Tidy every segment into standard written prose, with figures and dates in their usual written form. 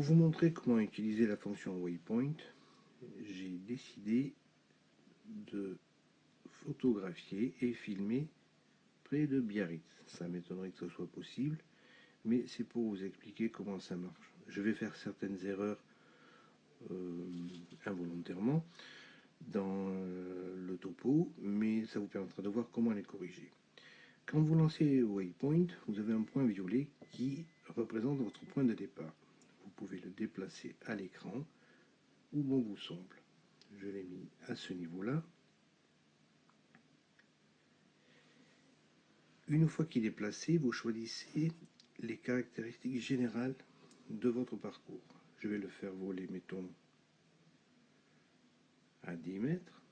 Pour vous montrer comment utiliser la fonction Waypoint, j'ai décidé de photographier et filmer près de Biarritz. Ça m'étonnerait que ce soit possible, mais c'est pour vous expliquer comment ça marche. Je vais faire certaines erreurs involontairement dans le topo, mais ça vous permettra de voir comment les corriger. Quand vous lancez Waypoint, vous avez un point violet qui représente votre point de départ. Vous pouvez le déplacer à l'écran où bon vous semble. Je l'ai mis à ce niveau-là. Une fois qu'il est placé, vous choisissez les caractéristiques générales de votre parcours. Je vais le faire voler, mettons, à 10 mètres.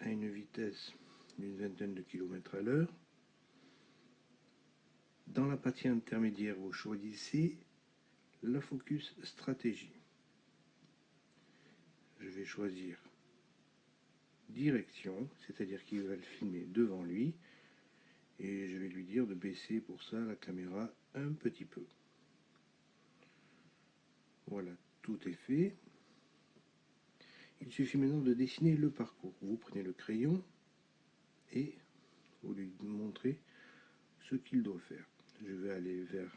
À une vitesse d'une vingtaine de kilomètres à l'heure. Dans la partie intermédiaire, vous choisissez la focus stratégie. Je vais choisir direction, c'est-à-dire qu'il va le filmer devant lui, et je vais lui dire de baisser pour ça la caméra un petit peu. Voilà, tout est fait. Il suffit maintenant de dessiner le parcours. Vous prenez le crayon et vous lui montrez ce qu'il doit faire. Je vais aller vers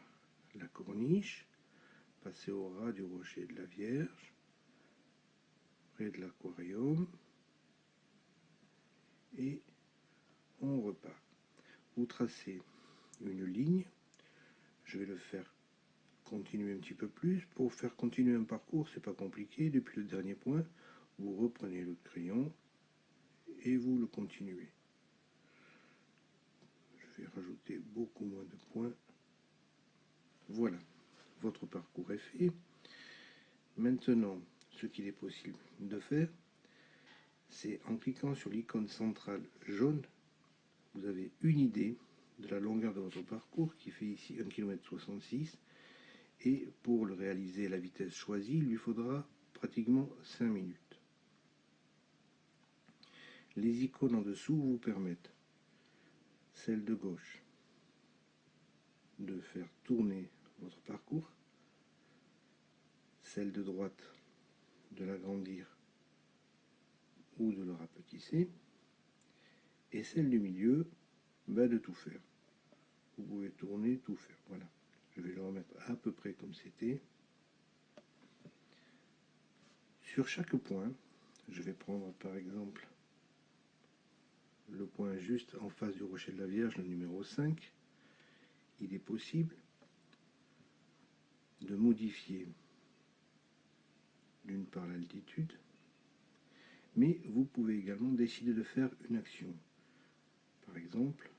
la corniche, passer au ras du rocher de la Vierge, près de l'aquarium, et on repart. Vous tracez une ligne, je vais le faire continuer un petit peu plus. Pour faire continuer un parcours, c'est pas compliqué. Depuis le dernier point, vous reprenez le crayon et vous le continuez. Je vais rajouter beaucoup moins de points. Voilà, votre parcours est fait. Maintenant, ce qu'il est possible de faire, c'est en cliquant sur l'icône centrale jaune, vous avez une idée de la longueur de votre parcours qui fait ici 1,66 km, et pour le réaliser à la vitesse choisie, il lui faudra pratiquement 5 minutes. Les icônes en dessous vous permettent, celle de gauche, de faire tourner votre parcours, celle de droite, de l'agrandir ou de le rapetisser, et celle du milieu, de tout faire. Vous pouvez tourner, tout faire. Voilà. Je vais le remettre à peu près comme c'était. Sur chaque point, je vais prendre par exemple le point juste en face du rocher de la Vierge, le numéro 5. Il est possible de modifier d'une part l'altitude, mais vous pouvez également décider de faire une action. Par exemple,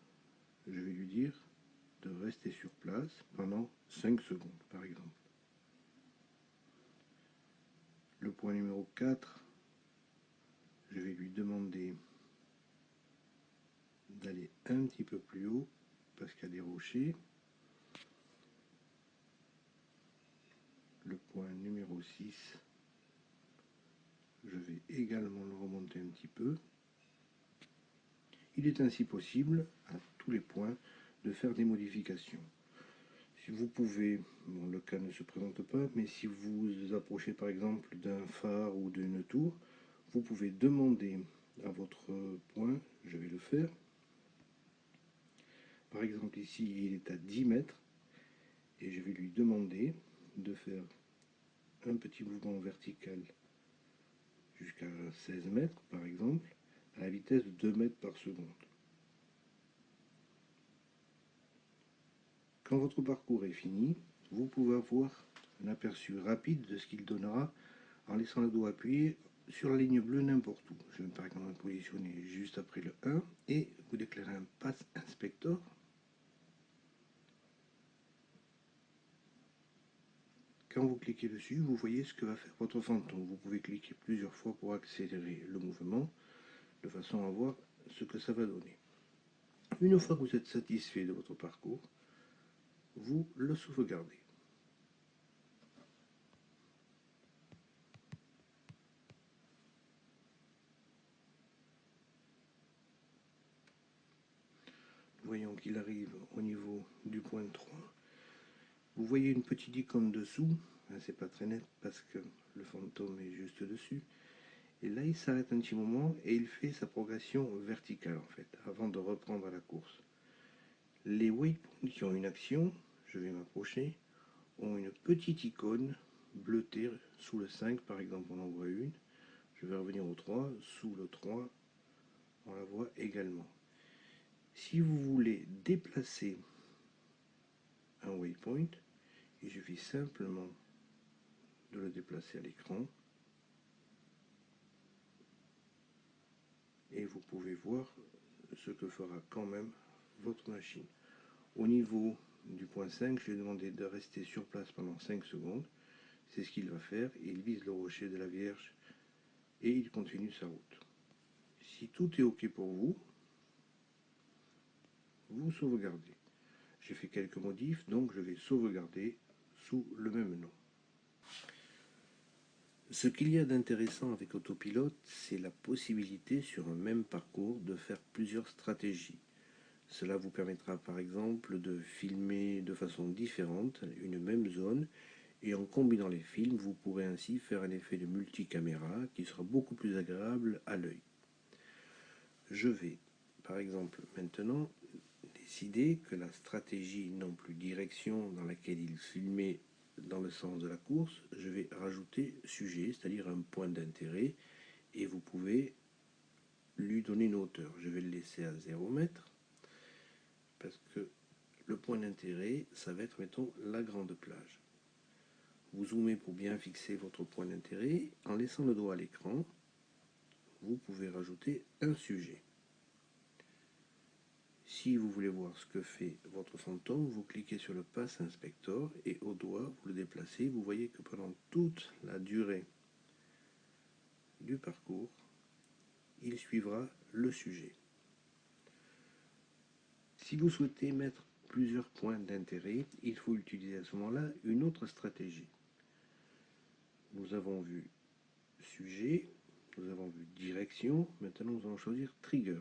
je vais lui dire de rester sur place pendant 5 secondes, par exemple. Le point numéro 4, je vais lui demander d'aller un petit peu plus haut parce qu'il y a des rochers. Le point numéro 6, je vais également le remonter un petit peu. Il est ainsi possible, à tous les points, de faire des modifications. Si vous pouvez, bon, le cas ne se présente pas, mais si vous vous approchez par exemple d'un phare ou d'une tour, vous pouvez demander à votre point, je vais le faire, par exemple ici il est à 10 mètres, et je vais lui demander de faire un petit mouvement vertical jusqu'à 16 mètres par exemple, à la vitesse de 2 mètres par seconde. Quand votre parcours est fini, vous pouvez avoir un aperçu rapide de ce qu'il donnera en laissant le doigt appuyé sur la ligne bleue n'importe où. Je vais par exemple me positionner juste après le 1 et vous déclarez un Path Inspector. Quand vous cliquez dessus, vous voyez ce que va faire votre fantôme. Vous pouvez cliquer plusieurs fois pour accélérer le mouvement de façon à voir ce que ça va donner. Une fois que vous êtes satisfait de votre parcours, vous le sauvegardez. voyons qu'il arrive au niveau du point 3. Vous voyez une petite icône dessous, c'est pas très net parce que le fantôme est juste dessus. Et là, il s'arrête un petit moment et il fait sa progression verticale en fait, avant de reprendre la course. Les waypoints qui ont une action, je vais m'approcher, ont une petite icône bleutée sous le 5, par exemple, on en voit une. Je vais revenir au 3, sous le 3, on la voit également. Si vous voulez déplacer un waypoint, il suffit simplement de le déplacer à l'écran et vous pouvez voir ce que fera quand même votre machine. Au niveau du point 5, je lui ai demandé de rester sur place pendant 5 secondes. C'est ce qu'il va faire. Il vise le rocher de la Vierge et il continue sa route. Si tout est OK pour vous, vous sauvegardez. J'ai fait quelques modifs, donc je vais sauvegarder sous le même nom. Ce qu'il y a d'intéressant avec Autopilote, c'est la possibilité sur un même parcours de faire plusieurs stratégies. Cela vous permettra par exemple de filmer de façon différente une même zone et en combinant les films, vous pourrez ainsi faire un effet de multicaméra qui sera beaucoup plus agréable à l'œil. Je vais par exemple maintenant décider que la stratégie non plus direction dans laquelle il filmait dans le sens de la course, je vais rajouter sujet, c'est-à-dire un point d'intérêt, et vous pouvez lui donner une hauteur. Je vais le laisser à 0 mètre, parce que le point d'intérêt, ça va être, mettons, la grande plage. Vous zoomez pour bien fixer votre point d'intérêt. En laissant le doigt à l'écran, vous pouvez rajouter un sujet. Si vous voulez voir ce que fait votre fantôme, vous cliquez sur le Pass Inspector et au doigt, vous le déplacez. Vous voyez que pendant toute la durée du parcours, il suivra le sujet. Si vous souhaitez mettre plusieurs points d'intérêt, il faut utiliser à ce moment-là une autre stratégie. Nous avons vu sujet, nous avons vu direction, maintenant nous allons choisir triggers,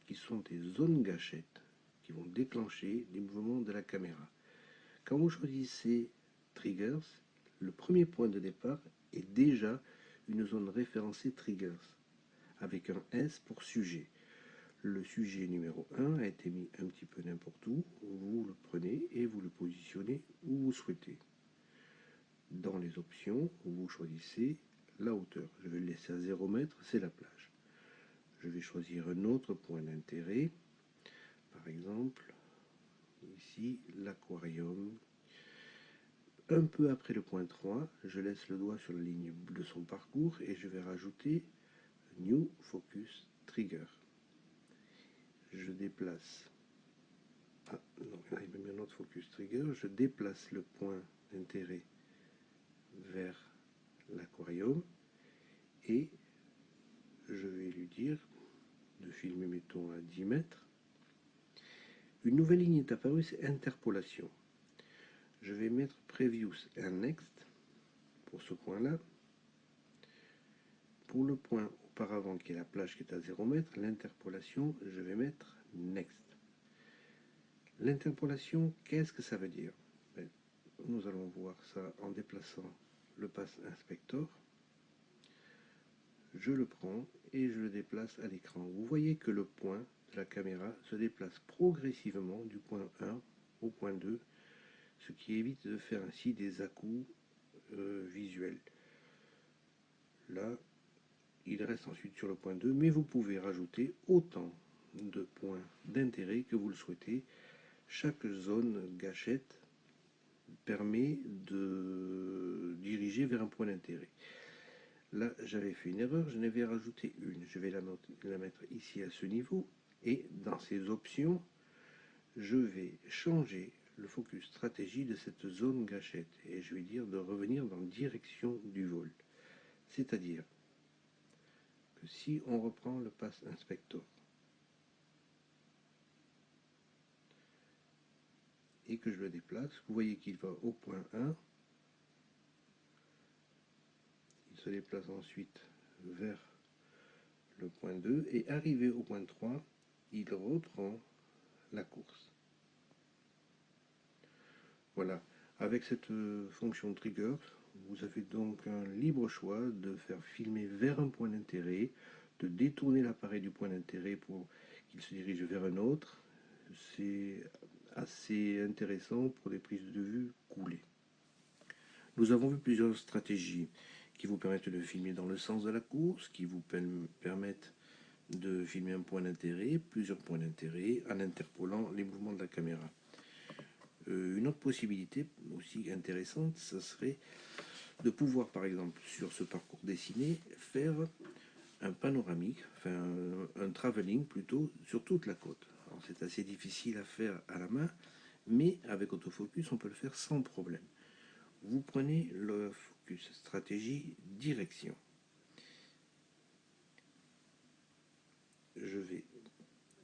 qui sont des zones gâchettes qui vont déclencher les mouvements de la caméra. Quand vous choisissez triggers, le premier point de départ est déjà une zone référencée triggers, avec un S pour sujet. Le sujet numéro 1 a été mis un petit peu n'importe où, vous le prenez et vous le positionnez où vous souhaitez. Dans les options, vous choisissez la hauteur. Je vais le laisser à 0 mètre, c'est la plage. Je vais choisir un autre point d'intérêt, par exemple, ici, l'aquarium. Un peu après le point 3, je laisse le doigt sur la ligne de son parcours et je vais rajouter New Focus Trigger. Je déplace. Ah non, il m'a mis un autre Focus Trigger. Je déplace le point d'intérêt vers l'aquarium et je vais lui dire de filmer, mettons, à 10 mètres. Une nouvelle ligne est apparue, c'est interpolation. Je vais mettre Previous and Next pour ce point-là. Pour le point auparavant qui est la plage qui est à 0 mètre, l'interpolation, je vais mettre Next. L'interpolation, qu'est-ce que ça veut dire? Nous allons voir ça en déplaçant le Pass Inspector. Je le prends et je le déplace à l'écran. Vous voyez que le point de la caméra se déplace progressivement du point 1 au point 2, ce qui évite de faire ainsi des à-coups visuels. Là, il reste ensuite sur le point 2, mais vous pouvez rajouter autant de points d'intérêt que vous le souhaitez. Chaque zone gâchette permet de diriger vers un point d'intérêt. Là, j'avais fait une erreur, je n'avais rajouté une. Je vais la mettre ici à ce niveau. Et dans ces options, je vais changer le focus stratégie de cette zone gâchette. Et je vais dire de revenir dans la direction du vol. C'est-à-dire que si on reprend le Pass Inspector et que je le déplace, vous voyez qu'il va au point 1. Il se déplace ensuite vers le point 2 et arrivé au point 3, il reprend la course. Voilà, avec cette fonction trigger, vous avez donc un libre choix de faire filmer vers un point d'intérêt, de détourner l'appareil du point d'intérêt pour qu'il se dirige vers un autre. C'est assez intéressant pour des prises de vue coulées. Nous avons vu plusieurs stratégies qui vous permettent de filmer dans le sens de la course, qui vous permettent de filmer un point d'intérêt, plusieurs points d'intérêt, en interpolant les mouvements de la caméra. Une autre possibilité aussi intéressante, ce serait de pouvoir, par exemple, sur ce parcours dessiné, faire un panoramique, enfin un travelling plutôt, sur toute la côte. Alors c'est assez difficile à faire à la main, mais avec autofocus, on peut le faire sans problème. Vous prenez le focus stratégie direction. Je vais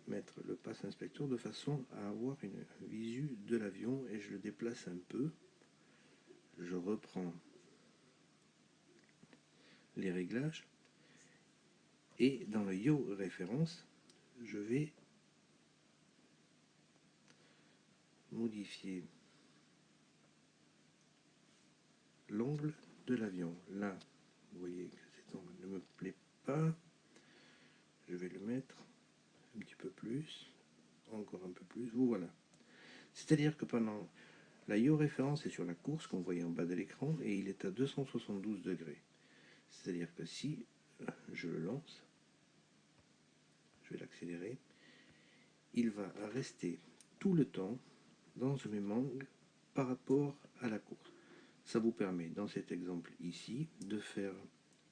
mettre le pass inspecteur de façon à avoir une visu de l'avion et je le déplace un peu. Je reprends les réglages et dans le Yo référence, je vais modifier l'angle de l'avion. Là, vous voyez que cet angle ne me plaît pas. Je vais le mettre un petit peu plus, encore un peu plus. Voilà. C'est-à-dire que pendant la Yo référence est sur la course qu'on voyait en bas de l'écran et il est à 272 degrés. C'est-à-dire que si je le lance, je vais l'accélérer, il va rester tout le temps dans ce même angle par rapport à la course. Ça vous permet, dans cet exemple ici, de faire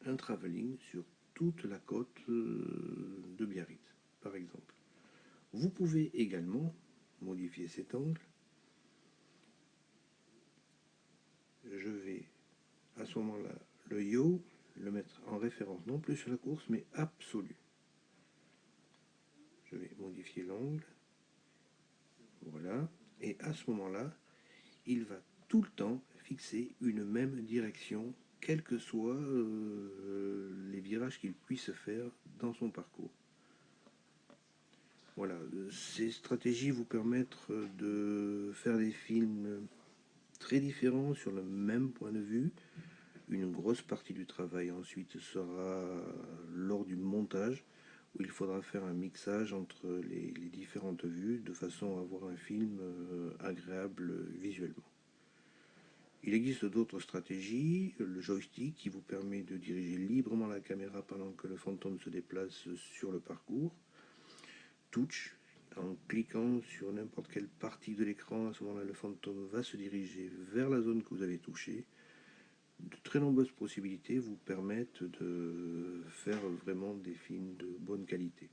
un travelling sur toute la côte de Biarritz, par exemple. Vous pouvez également modifier cet angle. Je vais, à ce moment-là, le Yo, le mettre en référence, non plus sur la course, mais absolue. Je vais modifier l'angle. Voilà. Et à ce moment-là, il va tout le temps fixer une même direction, quels que soient les virages qu'il puisse faire dans son parcours. Voilà, ces stratégies vous permettent de faire des films très différents sur le même point de vue. Une grosse partie du travail ensuite sera lors du montage, où il faudra faire un mixage entre les différentes vues de façon à avoir un film agréable visuellement. Il existe d'autres stratégies, le joystick qui vous permet de diriger librement la caméra pendant que le fantôme se déplace sur le parcours. Touch, en cliquant sur n'importe quelle partie de l'écran, à ce moment-là le fantôme va se diriger vers la zone que vous avez touchée. De très nombreuses possibilités vous permettent de faire vraiment des films de bonne qualité.